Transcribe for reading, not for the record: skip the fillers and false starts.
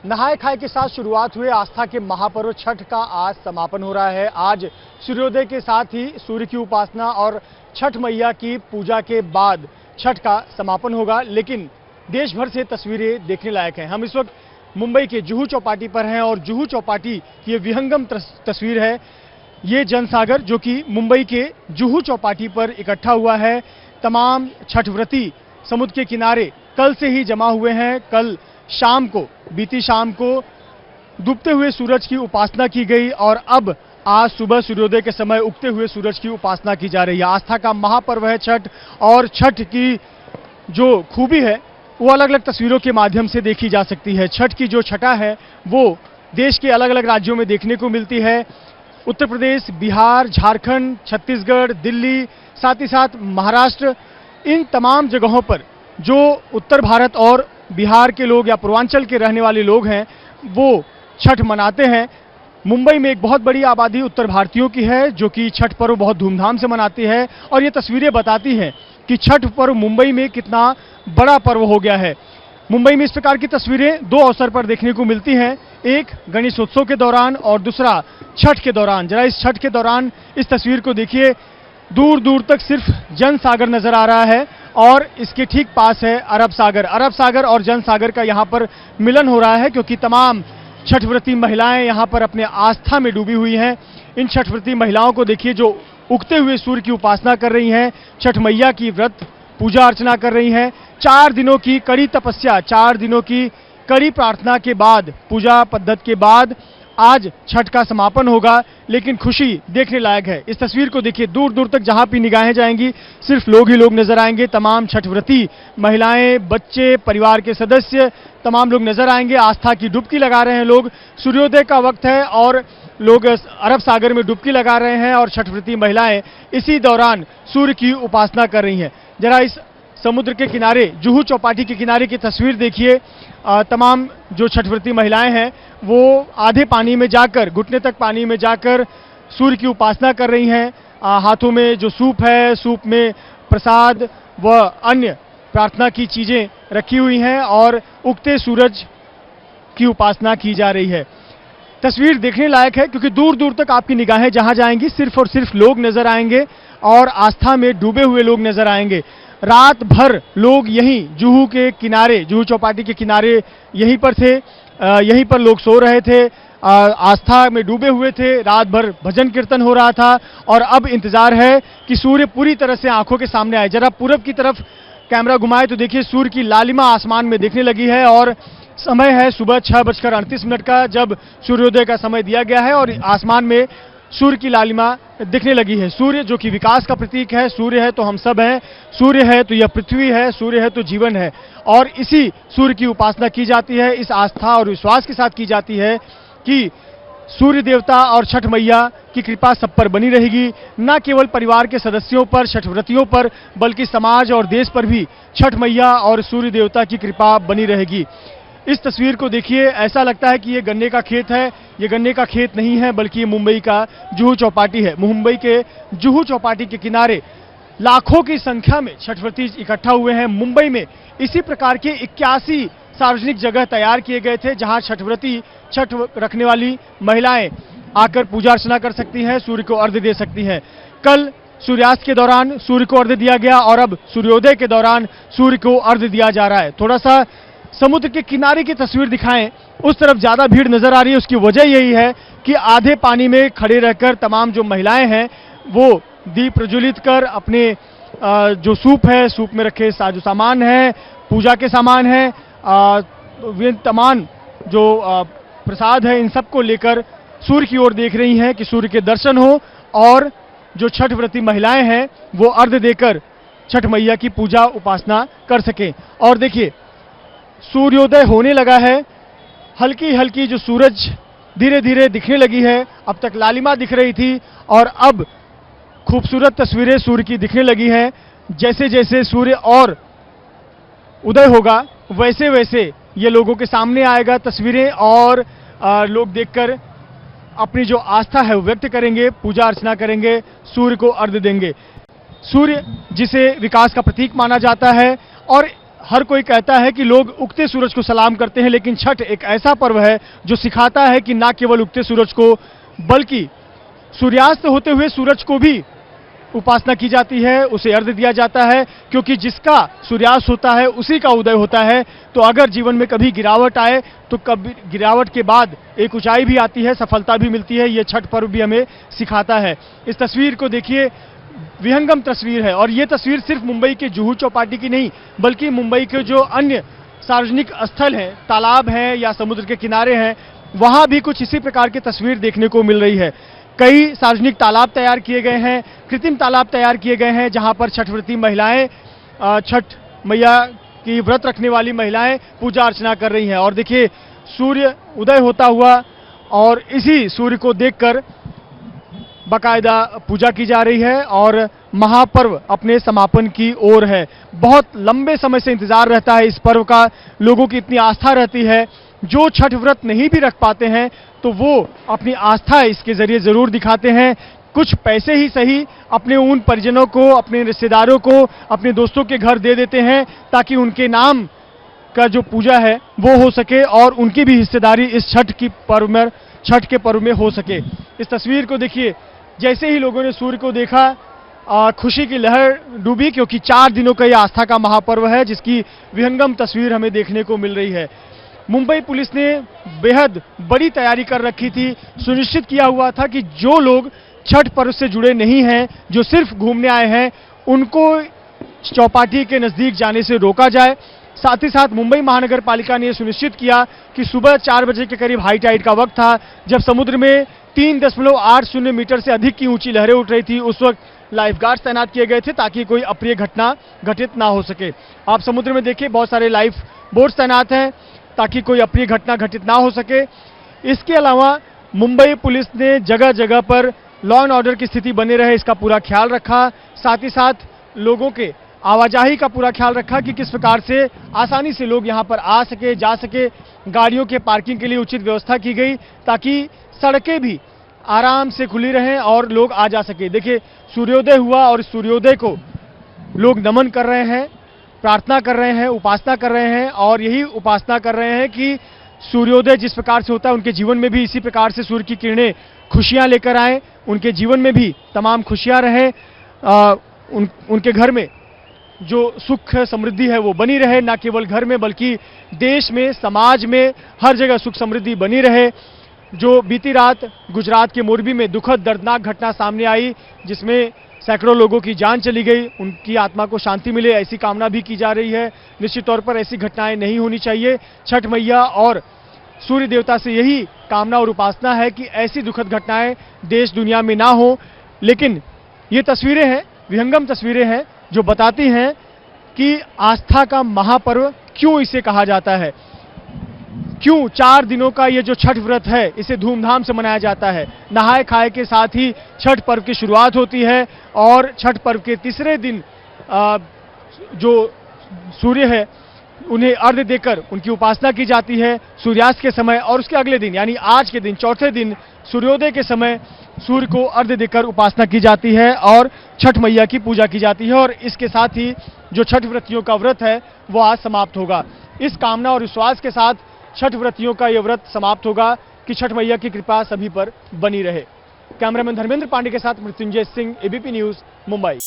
नहाय खाए के साथ शुरुआत हुए आस्था के महापर्व छठ का आज समापन हो रहा है। आज सूर्योदय के साथ ही सूर्य की उपासना और छठ मैया की पूजा के बाद छठ का समापन होगा, लेकिन देश भर से तस्वीरें देखने लायक हैं। हम इस वक्त मुंबई के जुहू चौपाटी पर हैं और जुहू चौपाटी की ये विहंगम तस्वीर है। ये जनसागर जो कि मुंबई के जुहू चौपाटी पर इकट्ठा हुआ है। तमाम छठ व्रती समुद्र के किनारे कल से ही जमा हुए हैं। कल शाम को, बीती शाम को डूबते हुए सूरज की उपासना की गई और अब आज सुबह सूर्योदय के समय उगते हुए सूरज की उपासना की जा रही है। आस्था का महापर्व है छठ, और छठ की जो खूबी है वो अलग अलग तस्वीरों के माध्यम से देखी जा सकती है। छठ की जो छटा है वो देश के अलग अलग राज्यों में देखने को मिलती है। उत्तर प्रदेश, बिहार, झारखंड, छत्तीसगढ़, दिल्ली, साथ ही साथ महाराष्ट्र, इन तमाम जगहों पर जो उत्तर भारत और बिहार के लोग या पूर्वांचल के रहने वाले लोग हैं वो छठ मनाते हैं। मुंबई में एक बहुत बड़ी आबादी उत्तर भारतीयों की है जो कि छठ पर्व बहुत धूमधाम से मनाती है, और ये तस्वीरें बताती हैं कि छठ पर्व मुंबई में कितना बड़ा पर्व हो गया है। मुंबई में इस प्रकार की तस्वीरें दो अवसर पर देखने को मिलती हैं, एक गणेशोत्सव के दौरान और दूसरा छठ के दौरान। जरा इस छठ के दौरान इस तस्वीर को देखिए, दूर दूर तक सिर्फ जन सागर नजर आ रहा है और इसके ठीक पास है अरब सागर। अरब सागर और जन सागर का यहाँ पर मिलन हो रहा है क्योंकि तमाम छठव्रती महिलाएं यहाँ पर अपने आस्था में डूबी हुई हैं। इन छठव्रती महिलाओं को देखिए जो उगते हुए सूर्य की उपासना कर रही हैं, छठ मैया की व्रत पूजा अर्चना कर रही हैं। 4 दिनों की कड़ी तपस्या, 4 दिनों की कड़ी प्रार्थना के बाद, पूजा पद्धति के बाद आज छठ का समापन होगा, लेकिन खुशी देखने लायक है। इस तस्वीर को देखिए, दूर दूर तक जहां भी निगाहें जाएंगी सिर्फ लोग ही लोग नजर आएंगे। तमाम छठव्रती महिलाएं, बच्चे, परिवार के सदस्य, तमाम लोग नजर आएंगे। आस्था की डुबकी लगा रहे हैं लोग। सूर्योदय का वक्त है और लोग अरब सागर में डुबकी लगा रहे हैं और छठव्रती महिलाएं इसी दौरान सूर्य की उपासना कर रही हैं। जरा इस समुद्र के किनारे, जुहू चौपाटी के किनारे की तस्वीर देखिए। तमाम जो छठव्रती महिलाएं हैं वो आधे पानी में जाकर, घुटने तक पानी में जाकर सूर्य की उपासना कर रही हैं। हाथों में जो सूप है, सूप में प्रसाद व अन्य प्रार्थना की चीजें रखी हुई हैं और उगते सूरज की उपासना की जा रही है। तस्वीर देखने लायक है क्योंकि दूर दूर तक आपकी निगाहें जहां जाएंगी सिर्फ और सिर्फ लोग नजर आएंगे और आस्था में डूबे हुए लोग नजर आएंगे। रात भर लोग यहीं जुहू के किनारे, जुहू चौपाटी के किनारे यहीं पर थे, यहीं पर लोग सो रहे थे, आस्था में डूबे हुए थे। रात भर भजन कीर्तन हो रहा था और अब इंतजार है कि सूर्य पूरी तरह से आंखों के सामने आए। जरा पूरब की तरफ कैमरा घुमाए तो देखिए सूर्य की लालिमा आसमान में दिखने लगी है और समय है सुबह 6:38 का, जब सूर्योदय का समय दिया गया है और आसमान में सूर्य की लालिमा दिखने लगी है। सूर्य जो कि विकास का प्रतीक है, सूर्य है तो हम सब हैं, सूर्य है तो यह पृथ्वी है, सूर्य है तो जीवन है, और इसी सूर्य की उपासना की जाती है। इस आस्था और विश्वास के साथ की जाती है कि सूर्य देवता और छठ मैया की कृपा सब पर बनी रहेगी। न केवल परिवार के सदस्यों पर, छठव्रतियों पर, बल्कि समाज और देश पर भी छठ मैया और सूर्य देवता की कृपा बनी रहेगी। इस तस्वीर को देखिए, ऐसा लगता है कि ये गन्ने का खेत है। ये गन्ने का खेत नहीं है बल्कि ये मुंबई का जुहू चौपाटी है। मुंबई के जुहू चौपाटी के किनारे लाखों की संख्या में छठव्रती इकट्ठा हुए हैं। मुंबई में इसी प्रकार के 81 सार्वजनिक जगह तैयार किए गए थे जहां छठव्रती, छठ रखने वाली महिलाएं आकर पूजा अर्चना कर सकती हैं, सूर्य को अर्घ्य दे सकती हैं। कल सूर्यास्त के दौरान सूर्य को अर्घ्य दिया गया और अब सूर्योदय के दौरान सूर्य को अर्घ्य दिया जा रहा है। थोड़ा सा समुद्र के किनारे की तस्वीर दिखाएं, उस तरफ ज्यादा भीड़ नजर आ रही है। उसकी वजह यही है कि आधे पानी में खड़े रहकर तमाम जो महिलाएं हैं वो दीप प्रज्वलित कर अपने जो सूप है, सूप में रखे जो सामान है, पूजा के सामान है, वे तमाम जो प्रसाद है, इन सबको लेकर सूर्य की ओर देख रही हैं कि सूर्य के दर्शन हो और जो छठ व्रती महिलाएं हैं वो अर्घ्य देकर छठ मैया की पूजा उपासना कर सकें। और देखिए सूर्योदय होने लगा है, हल्की हल्की जो सूरज धीरे धीरे दिखने लगी है। अब तक लालिमा दिख रही थी और अब खूबसूरत तस्वीरें सूर्य की दिखने लगी हैं। जैसे जैसे सूर्य और उदय होगा वैसे वैसे ये लोगों के सामने आएगा तस्वीरें, और लोग देखकर अपनी जो आस्था है वो व्यक्त करेंगे, पूजा अर्चना करेंगे, सूर्य को अर्घ्य देंगे। सूर्य जिसे विकास का प्रतीक माना जाता है और हर कोई कहता है कि लोग उगते सूरज को सलाम करते हैं, लेकिन छठ एक ऐसा पर्व है जो सिखाता है कि ना केवल उगते सूरज को बल्कि सूर्यास्त होते हुए सूरज को भी उपासना की जाती है, उसे अर्घ्य दिया जाता है, क्योंकि जिसका सूर्यास्त होता है उसी का उदय होता है। तो अगर जीवन में कभी गिरावट आए तो कभी गिरावट के बाद एक ऊंचाई भी आती है, सफलता भी मिलती है। ये छठ पर्व भी हमें सिखाता है। इस तस्वीर को देखिए, विहंगम तस्वीर है, और ये तस्वीर सिर्फ मुंबई के जुहू चौपाटी की नहीं बल्कि मुंबई के जो अन्य सार्वजनिक स्थल हैं, तालाब हैं या समुद्र के किनारे हैं, वहां भी कुछ इसी प्रकार की तस्वीर देखने को मिल रही है। कई सार्वजनिक तालाब तैयार किए गए हैं, कृत्रिम तालाब तैयार किए गए हैं, जहां पर छठव्रती महिलाएं, छठ मैया की व्रत रखने वाली महिलाएं पूजा अर्चना कर रही हैं। और देखिए, सूर्य उदय होता हुआ और इसी सूर्य को देखकर बाकायदा पूजा की जा रही है और महापर्व अपने समापन की ओर है। बहुत लंबे समय से इंतजार रहता है इस पर्व का, लोगों की इतनी आस्था रहती है। जो छठ व्रत नहीं भी रख पाते हैं तो वो अपनी आस्था इसके जरिए जरूर दिखाते हैं। कुछ पैसे ही सही अपने उन परिजनों को, अपने रिश्तेदारों को, अपने दोस्तों के घर दे देते हैं ताकि उनके नाम का जो पूजा है वो हो सके और उनकी भी हिस्सेदारी इस छठ के पर्व में हो सके। इस तस्वीर को देखिए, जैसे ही लोगों ने सूर्य को देखा खुशी की लहर डूबी, क्योंकि 4 दिनों का यह आस्था का महापर्व है जिसकी विहंगम तस्वीर हमें देखने को मिल रही है। मुंबई पुलिस ने बेहद बड़ी तैयारी कर रखी थी, सुनिश्चित किया हुआ था कि जो लोग छठ पर्व से जुड़े नहीं हैं, जो सिर्फ घूमने आए हैं, उनको चौपाटी के नजदीक जाने से रोका जाए। साथ ही साथ मुंबई महानगर पालिका ने यह सुनिश्चित किया कि सुबह 4 बजे के करीब हाई टाइड का वक्त था, जब समुद्र में 3.80 मीटर से अधिक की ऊंची लहरें उठ रही थी। उस वक्त लाइफ तैनात किए गए थे ताकि कोई अप्रिय घटना घटित ना हो सके। आप समुद्र में देखिए, बहुत सारे लाइफ बोट्स तैनात हैं ताकि कोई अप्रिय घटना घटित ना हो सके। इसके अलावा मुंबई पुलिस ने जगह जगह पर लॉ एंड ऑर्डर की स्थिति बने रहे, इसका पूरा ख्याल रखा। साथ ही साथ लोगों के आवाजाही का पूरा ख्याल रखा कि किस प्रकार से आसानी से लोग यहां पर आ सके, जा सके। गाड़ियों के पार्किंग के लिए उचित व्यवस्था की गई ताकि सड़कें भी आराम से खुली रहें और लोग आ जा सके। देखिए, सूर्योदय हुआ और सूर्योदय को लोग नमन कर रहे हैं, प्रार्थना कर रहे हैं, उपासना कर रहे हैं और यही उपासना कर रहे हैं कि सूर्योदय जिस प्रकार से होता है उनके जीवन में भी इसी प्रकार से सूर्य की किरणें खुशियां लेकर आए, उनके जीवन में भी तमाम खुशियां रहें, उनके घर में जो सुख समृद्धि है वो बनी रहे, ना केवल घर में बल्कि देश में, समाज में, हर जगह सुख समृद्धि बनी रहे। जो बीती रात गुजरात के मोरबी में दुखद दर्दनाक घटना सामने आई, जिसमें सैकड़ों लोगों की जान चली गई, उनकी आत्मा को शांति मिले ऐसी कामना भी की जा रही है। निश्चित तौर पर ऐसी घटनाएं नहीं होनी चाहिए। छठ मैया और सूर्य देवता से यही कामना और उपासना है कि ऐसी दुखद घटनाएं देश दुनिया में ना हो। लेकिन ये तस्वीरें हैं, विहंगम तस्वीरें हैं, जो बताती हैं कि आस्था का महापर्व क्यों इसे कहा जाता है, क्यों 4 दिनों का ये जो छठ व्रत है इसे धूमधाम से मनाया जाता है। नहाए खाए के साथ ही छठ पर्व की शुरुआत होती है और छठ पर्व के तीसरे दिन जो सूर्य है उन्हें अर्घ्य देकर उनकी उपासना की जाती है सूर्यास्त के समय, और उसके अगले दिन यानी आज के दिन चौथे दिन सूर्योदय के समय सूर्य को अर्घ्य देकर उपासना की जाती है और छठ मैया की पूजा की जाती है। और इसके साथ ही जो छठ व्रतियों का व्रत है वो आज समाप्त होगा। इस कामना और विश्वास के साथ छठ व्रतियों का यह व्रत समाप्त होगा कि छठ मैया की कृपा सभी पर बनी रहे। कैमरामैन धर्मेंद्र पांडे के साथ मृत्युंजय सिंह, एबीपी न्यूज, मुंबई।